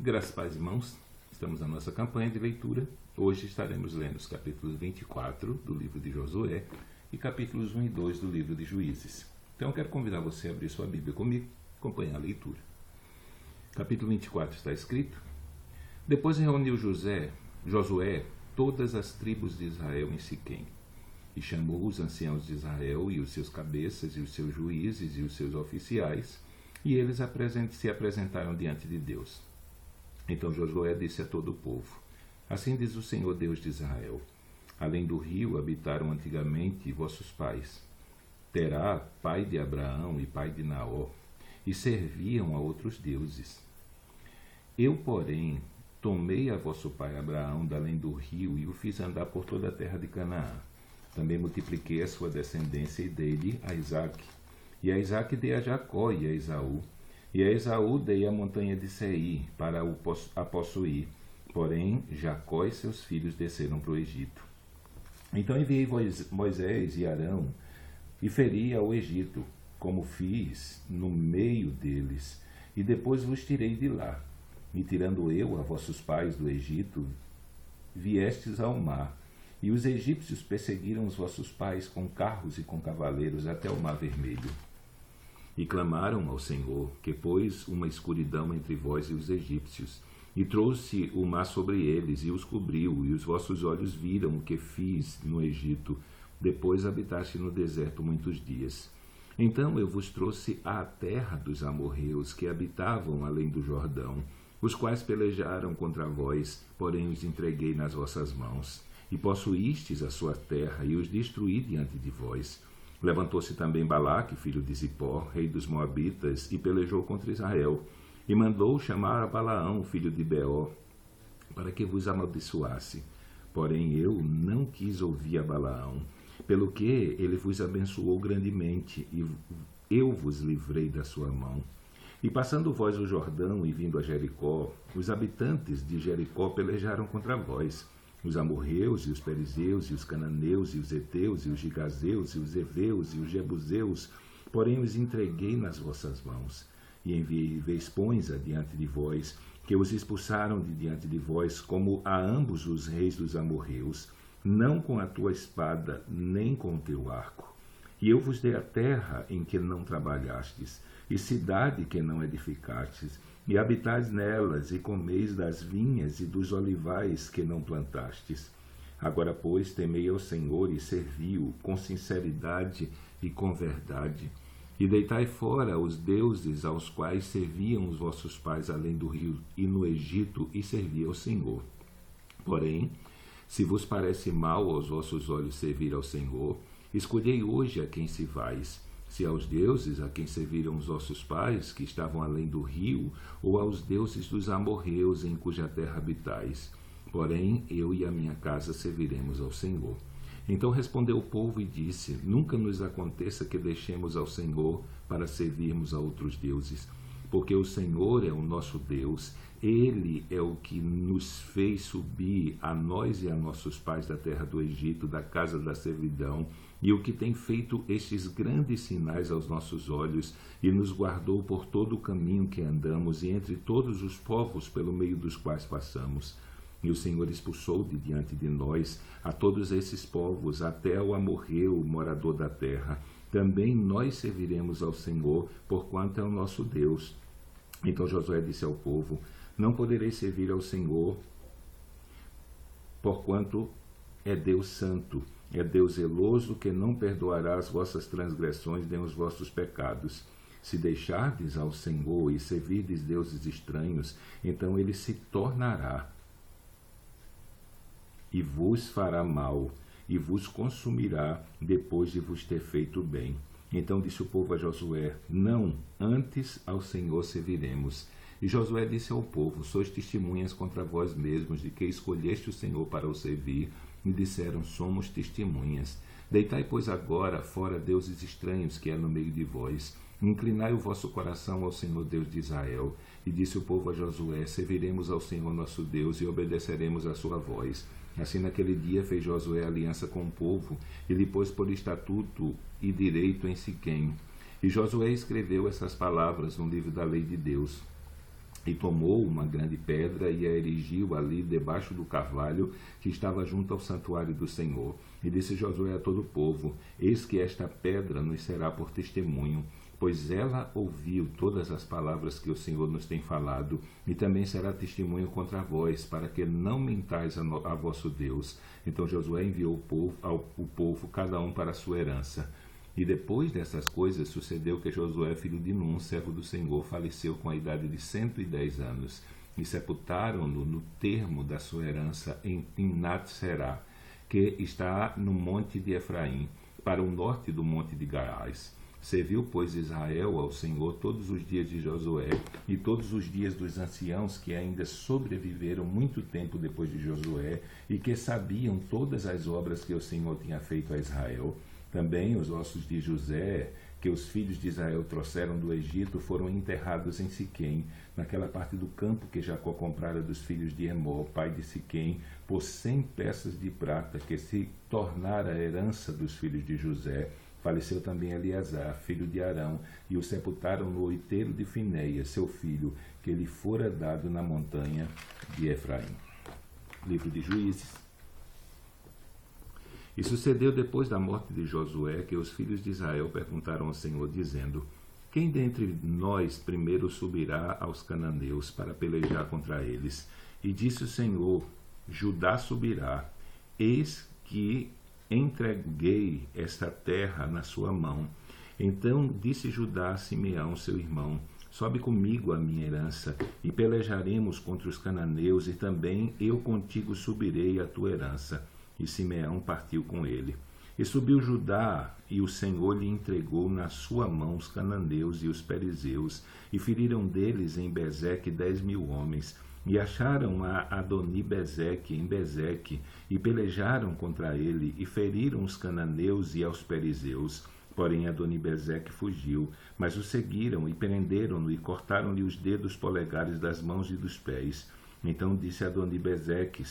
Graças, paz, irmãos. Estamos na nossa campanha de leitura. Hoje estaremos lendo os capítulos 24 do livro de Josué e capítulos 1 e 2 do livro de Juízes. Então eu quero convidar você a abrir sua Bíblia comigo e acompanhar a leitura. Capítulo 24 está escrito: Depois reuniu Josué todas as tribos de Israel em Siquém, e chamou os anciãos de Israel e os seus cabeças e os seus juízes e os seus oficiais, e eles se apresentaram diante de Deus. Então Josué disse a todo o povo: Assim diz o Senhor Deus de Israel: Além do rio habitaram antigamente vossos pais, Terá, pai de Abraão e pai de Naor, e serviam a outros deuses. Eu, porém, tomei a vosso pai Abraão da além do rio e o fiz andar por toda a terra de Canaã. Também multipliquei a sua descendência e dei-lhe a Isaque. E a Isaque dei a Jacó e a Esaú. E a Esaú dei a montanha de Seir para a possuir. Porém, Jacó e seus filhos desceram para o Egito. Então enviei Moisés e Arão e feri ao Egito, como fiz no meio deles, e depois vos tirei de lá. E tirando eu a vossos pais do Egito, viestes ao mar, e os egípcios perseguiram os vossos pais com carros e com cavaleiros até o mar Vermelho. E clamaram ao Senhor, que pôs uma escuridão entre vós e os egípcios, e trouxe o mar sobre eles, e os cobriu, e os vossos olhos viram o que fiz no Egito. Depois habitaste no deserto muitos dias. Então eu vos trouxe à terra dos amorreus, que habitavam além do Jordão, os quais pelejaram contra vós, porém os entreguei nas vossas mãos. E possuístes a sua terra, e os destruí diante de vós. Levantou-se também Balaque, filho de Zippor, rei dos Moabitas, e pelejou contra Israel, e mandou chamar a Balaão, filho de Beor, para que vos amaldiçoasse. Porém eu não quis ouvir a Balaão, pelo que ele vos abençoou grandemente, e eu vos livrei da sua mão. E passando vós o Jordão e vindo a Jericó, os habitantes de Jericó pelejaram contra vós, os amorreus, e os perizeus, e os cananeus, e os heteus, e os gigazeus, e os heveus, e os jebuseus, porém os entreguei nas vossas mãos. E enviei vespões adiante de vós, que os expulsaram de diante de vós, como a ambos os reis dos amorreus, não com a tua espada, nem com o teu arco. E eu vos dei a terra em que não trabalhastes, e cidade que não edificastes, e habitais nelas, e comeis das vinhas e dos olivais que não plantastes. Agora, pois, temei ao Senhor e servi-o com sinceridade e com verdade. E deitai fora os deuses aos quais serviam os vossos pais além do rio e no Egito, e servi ao Senhor. Porém, se vos parece mal aos vossos olhos servir ao Senhor, escolhei hoje a quem se vais, se aos deuses a quem serviram os vossos pais, que estavam além do rio, ou aos deuses dos amorreus em cuja terra habitais. Porém, eu e a minha casa serviremos ao Senhor. Então respondeu o povo e disse: Nunca nos aconteça que deixemos ao Senhor para servirmos a outros deuses, porque o Senhor é o nosso Deus, Ele é o que nos fez subir, a nós e a nossos pais, da terra do Egito, da casa da servidão, e o que tem feito estes grandes sinais aos nossos olhos, e nos guardou por todo o caminho que andamos, e entre todos os povos pelo meio dos quais passamos. E o Senhor expulsou de diante de nós a todos esses povos, até o amorreu, morador da terra. Também nós serviremos ao Senhor, porquanto é o nosso Deus. Então Josué disse ao povo: Não podereis servir ao Senhor, porquanto é Deus santo, é Deus zeloso, que não perdoará as vossas transgressões nem os vossos pecados. Se deixardes ao Senhor e servirdes deuses estranhos, então ele se tornará e vos fará mal, e vos consumirá depois de vos ter feito bem. Então disse o povo a Josué: Não, antes ao Senhor serviremos. E Josué disse ao povo: Sois testemunhas contra vós mesmos de que escolheste o Senhor para o servir. E disseram: Somos testemunhas. Deitai, pois, agora fora deuses estranhos que há no meio de vós. Inclinai o vosso coração ao Senhor Deus de Israel. E disse o povo a Josué: Serviremos ao Senhor nosso Deus e obedeceremos à sua voz. Assim naquele dia fez Josué aliança com o povo, e lhe pôs por estatuto e direito em Siquém. E Josué escreveu essas palavras no livro da lei de Deus. E tomou uma grande pedra e a erigiu ali debaixo do carvalho que estava junto ao santuário do Senhor. E disse Josué a todo o povo: Eis que esta pedra nos será por testemunho, pois ela ouviu todas as palavras que o Senhor nos tem falado, e também será testemunho contra vós, para que não mentais a vosso Deus. Então Josué enviou o povo, cada um para a sua herança. E depois dessas coisas, sucedeu que Josué, filho de Num, servo do Senhor, faleceu com a idade de 110 anos. E sepultaram-no no termo da sua herança em Timnat-Será, que está no monte de Efraim, para o norte do monte de Gaás. Serviu, pois, Israel ao Senhor todos os dias de Josué e todos os dias dos anciãos que ainda sobreviveram muito tempo depois de Josué e que sabiam todas as obras que o Senhor tinha feito a Israel. Também os ossos de José, que os filhos de Israel trouxeram do Egito, foram enterrados em Siquém, naquela parte do campo que Jacó comprara dos filhos de Emor, pai de Siquém, por 100 peças de prata, que se tornara a herança dos filhos de José. Faleceu também Eleazar, filho de Arão, e o sepultaram no outeiro de Finéias, seu filho, que lhe fora dado na montanha de Efraim. Livro de Juízes. E sucedeu depois da morte de Josué que os filhos de Israel perguntaram ao Senhor, dizendo: Quem dentre nós primeiro subirá aos cananeus para pelejar contra eles? E disse o Senhor: Judá subirá. Eis que entreguei esta terra na sua mão. Então disse Judá a Simeão, seu irmão: Sobe comigo a minha herança, e pelejaremos contra os cananeus, e também eu contigo subirei a tua herança. E Simeão partiu com ele. E subiu Judá, e o Senhor lhe entregou na sua mão os cananeus e os perizeus, e feriram deles em Bezeque 10.000 homens, e acharam a Adoni-Bezeque em Bezeque, e pelejaram contra ele, e feriram os cananeus e aos perizeus. Porém Adoni-Bezeque fugiu, mas o seguiram, e prenderam-no, e cortaram-lhe os dedos polegares das mãos e dos pés. Então disse Adoni-Bezeque: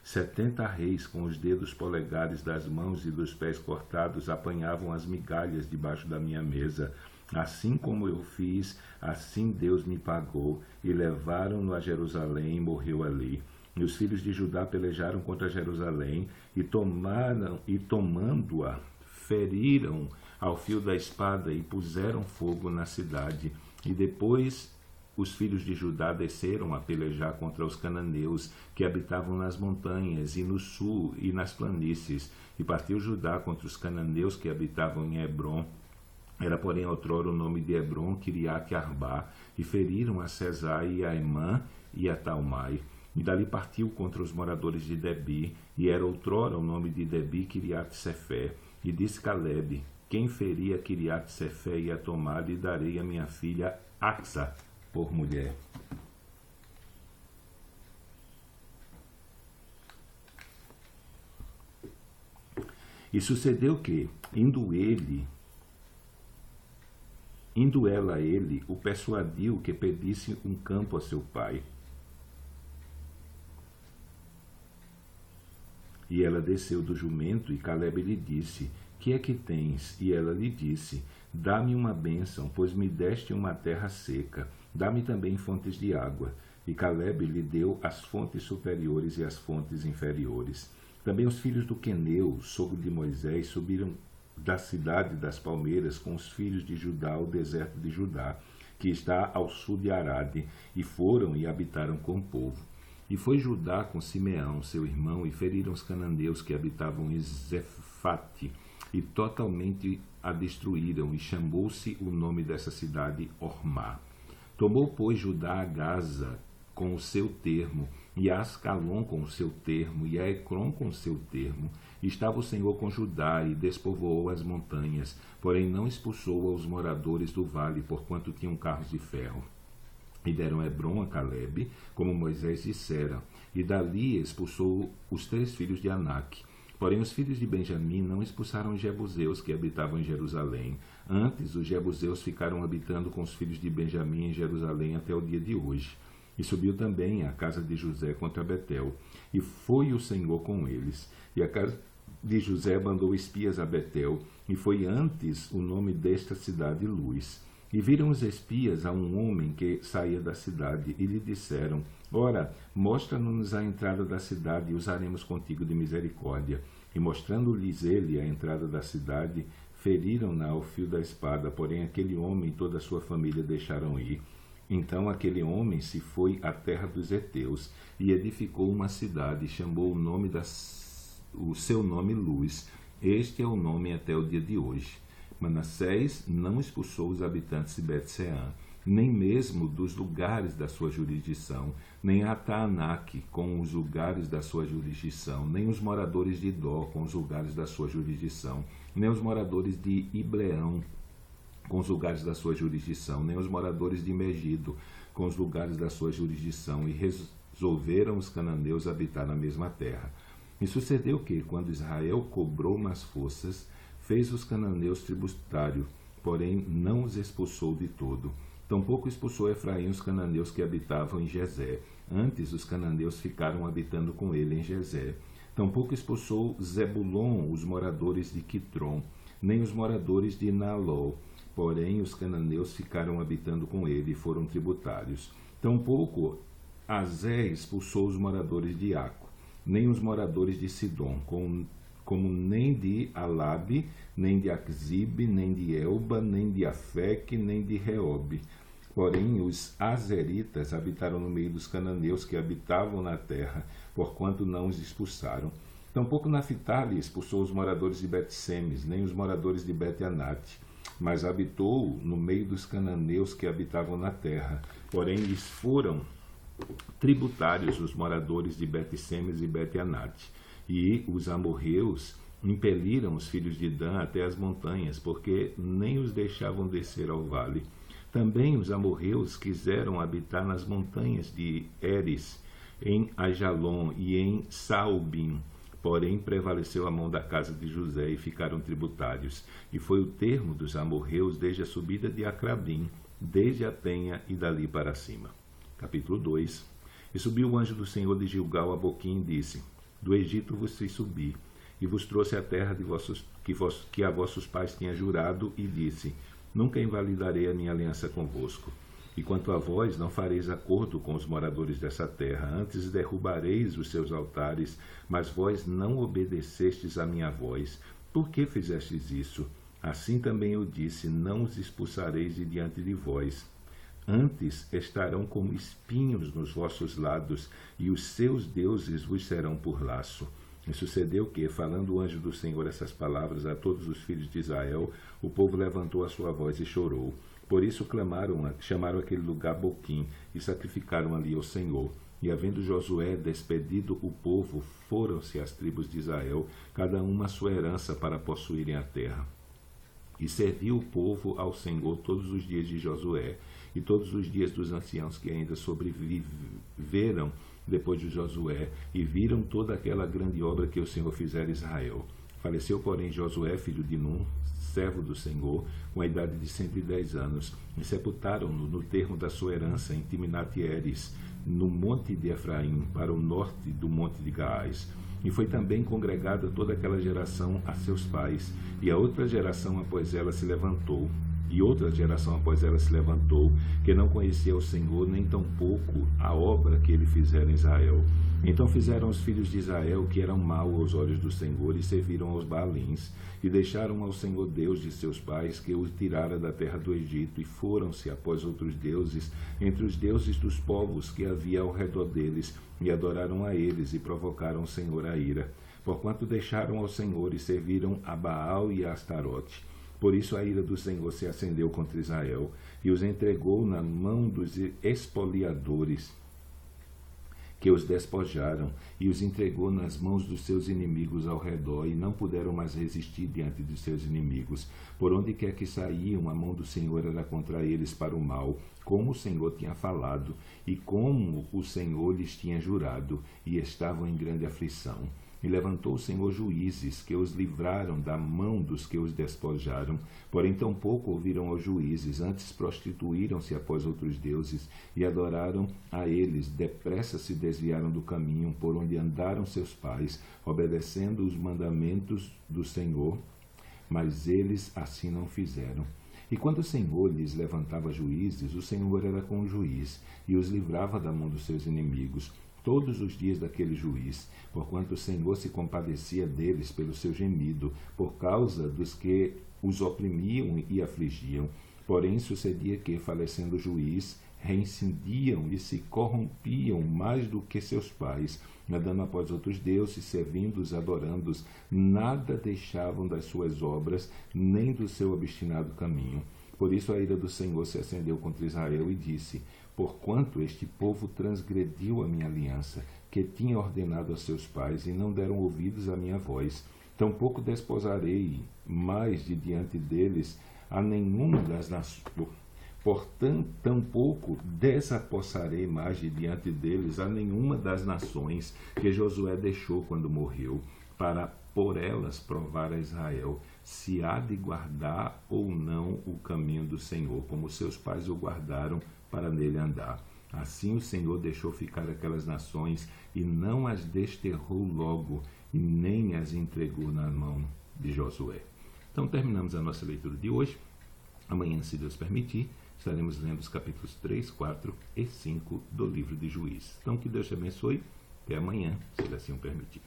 70 reis com os dedos polegares das mãos e dos pés cortados apanhavam as migalhas debaixo da minha mesa. Assim como eu fiz, assim Deus me pagou. E levaram-no a Jerusalém e morreu ali. E os filhos de Judá pelejaram contra Jerusalém e tomando-a, feriram ao fio da espada e puseram fogo na cidade. E depois os filhos de Judá desceram a pelejar contra os cananeus que habitavam nas montanhas e no sul e nas planícies. E partiu Judá contra os cananeus que habitavam em Hebrom. Era, porém, outrora o nome de Hebrom, Kiriat-Arbá, e feriram a Cesai e a Emã e a Talmai. E dali partiu contra os moradores de Debi, e era outrora o nome de Debi, Kiriat-Sefé. E disse Calebe: Quem ferir a Kiriat-Sefé e a tomar, lhe darei a minha filha Axa por mulher. E sucedeu que, indo ela a ele, o persuadiu que pedisse um campo a seu pai. E ela desceu do jumento, e Calebe lhe disse: Que é que tens? E ela lhe disse: Dá-me uma bênção, pois me deste uma terra seca. Dá-me também fontes de água. E Calebe lhe deu as fontes superiores e as fontes inferiores. Também os filhos do Queneu, sogro de Moisés, subiram da cidade das palmeiras com os filhos de Judá ao deserto de Judá, que está ao sul de Arade, e foram e habitaram com o povo. E foi Judá com Simeão, seu irmão, e feriram os cananeus que habitavam em Zefate, e totalmente a destruíram, e chamou-se o nome dessa cidade Ormá. Tomou, pois, Judá a Gaza com o seu termo, e a Ascalon com o seu termo, e a Ecrom com o seu termo. E estava o Senhor com Judá, e despovoou as montanhas, porém não expulsou aos moradores do vale, porquanto tinham carros de ferro. E deram Hebrom a Calebe, como Moisés dissera, e dali expulsou os 3 filhos de Anak. Porém os filhos de Benjamim não expulsaram os jebuseus que habitavam em Jerusalém. Antes os jebuseus ficaram habitando com os filhos de Benjamim em Jerusalém até o dia de hoje. E subiu também a casa de José contra Betel, e foi o Senhor com eles. E a casa de José mandou espias a Betel, e foi antes o nome desta cidade Luz. E viram os espias a um homem que saía da cidade, e lhe disseram: Ora, mostra-nos a entrada da cidade, e usaremos contigo de misericórdia. E mostrando-lhes ele a entrada da cidade, feriram-na ao fio da espada, porém aquele homem e toda a sua família deixaram ir. Então aquele homem se foi à terra dos heteus, e edificou uma cidade, e chamou o seu nome Luz. Este é o nome até o dia de hoje. Manassés não expulsou os habitantes de Bet-Sean, nem mesmo dos lugares da sua jurisdição, nem a Taanaque com os lugares da sua jurisdição, nem os moradores de Dó com os lugares da sua jurisdição, nem os moradores de Ibleão com os lugares da sua jurisdição, nem os moradores de Megido com os lugares da sua jurisdição, e resolveram os cananeus habitar na mesma terra. E sucedeu que, quando Israel cobrou nas forças, fez os cananeus tributário, porém não os expulsou de todo. Tampouco expulsou Efraim os cananeus que habitavam em Gezé. Antes os cananeus ficaram habitando com ele em Gezé. Tampouco expulsou Zebulon os moradores de Quitrom, nem os moradores de Naalol. Porém os cananeus ficaram habitando com ele e foram tributários. Tampouco Azé expulsou os moradores de Aco, nem os moradores de Sidom, como nem de Alabe, nem de Axibe, nem de Elba, nem de Afeque, nem de Reobe. Porém, os azeritas habitaram no meio dos cananeus que habitavam na terra, porquanto não os expulsaram. Tampouco Naphtali expulsou os moradores de Bet-Semes, nem os moradores de Bet-Anate, mas habitou no meio dos cananeus que habitavam na terra. Porém, lhes foram tributários os moradores de Bet-Semes e Bet-Anate. E os amorreus impeliram os filhos de Dan até as montanhas, porque nem os deixavam descer ao vale. Também os amorreus quiseram habitar nas montanhas de Eres, em Ajalon e em Saalbim. Porém prevaleceu a mão da casa de José e ficaram tributários. E foi o termo dos amorreus desde a subida de Acrabim, desde a penha e dali para cima. Capítulo 2. E subiu o anjo do Senhor de Gilgal a Boquim e disse: Do Egito vos fiz subir, e vos trouxe a terra que a vossos pais tinha jurado, e disse: Nunca invalidarei a minha aliança convosco. E quanto a vós, não fareis acordo com os moradores dessa terra, antes derrubareis os seus altares, mas vós não obedecestes à minha voz. Por que fizestes isso? Assim também eu disse: Não os expulsareis de diante de vós. Antes estarão como espinhos nos vossos lados, e os seus deuses vos serão por laço. E sucedeu que, falando o anjo do Senhor essas palavras a todos os filhos de Israel, o povo levantou a sua voz e chorou. Por isso chamaram aquele lugar Boquim, e sacrificaram ali ao Senhor. E havendo Josué despedido o povo, foram-se as tribos de Israel, cada uma a sua herança, para possuírem a terra. E serviu o povo ao Senhor todos os dias de Josué, e todos os dias dos anciãos que ainda sobreviveram depois de Josué, e viram toda aquela grande obra que o Senhor fizera a Israel. Faleceu, porém, Josué, filho de Nun, servo do Senhor, com a idade de 110 anos, e sepultaram-no no termo da sua herança, em Timnat-Heres, no monte de Efraim, para o norte do monte de Gaás. E foi também congregada toda aquela geração a seus pais, e a outra geração após ela se levantou, que não conhecia o Senhor, nem tampouco a obra que ele fizera em Israel. Então fizeram os filhos de Israel o que era mal aos olhos do Senhor, e serviram aos Baalins, e deixaram ao Senhor Deus de seus pais, que os tirara da terra do Egito, e foram-se após outros deuses, entre os deuses dos povos que havia ao redor deles, e adoraram a eles, e provocaram o Senhor a ira. Porquanto deixaram ao Senhor, e serviram a Baal e a Astarote. Por isso a ira do Senhor se acendeu contra Israel, e os entregou na mão dos espoliadores, que os despojaram, e os entregou nas mãos dos seus inimigos ao redor, e não puderam mais resistir diante dos seus inimigos. Por onde quer que saíam, a mão do Senhor era contra eles para o mal, como o Senhor tinha falado, e como o Senhor lhes tinha jurado, e estavam em grande aflição. E levantou o Senhor juízes, que os livraram da mão dos que os despojaram. Porém tampouco ouviram aos juízes, antes prostituíram-se após outros deuses, e adoraram a eles. Depressa se desviaram do caminho por onde andaram seus pais, obedecendo os mandamentos do Senhor, mas eles assim não fizeram. E quando o Senhor lhes levantava juízes, o Senhor era com o juiz, e os livrava da mão dos seus inimigos, todos os dias daquele juiz, porquanto o Senhor se compadecia deles pelo seu gemido, por causa dos que os oprimiam e afligiam. Porém sucedia que, falecendo o juiz, reincindiam e se corrompiam mais do que seus pais, nadando após outros deuses, servindo-os, adorando-os, nada deixavam das suas obras, nem do seu obstinado caminho. Por isso a ira do Senhor se acendeu contra Israel e disse: porquanto este povo transgrediu a minha aliança, que tinha ordenado a seus pais, e não deram ouvidos à minha voz, tampouco desposarei mais de diante deles a nenhuma das nações. Portanto, tampouco desapossarei mais de diante deles a nenhuma das nações que Josué deixou quando morreu, para por elas provar a Israel se há de guardar ou não o caminho do Senhor, como seus pais o guardaram para nele andar. Assim o Senhor deixou ficar aquelas nações e não as desterrou logo, e nem as entregou na mão de Josué. Então terminamos a nossa leitura de hoje. Amanhã, se Deus permitir, estaremos lendo os capítulos 3, 4 e 5 do livro de Juízes. Então que Deus te abençoe. Até amanhã, se Ele assim o permitir.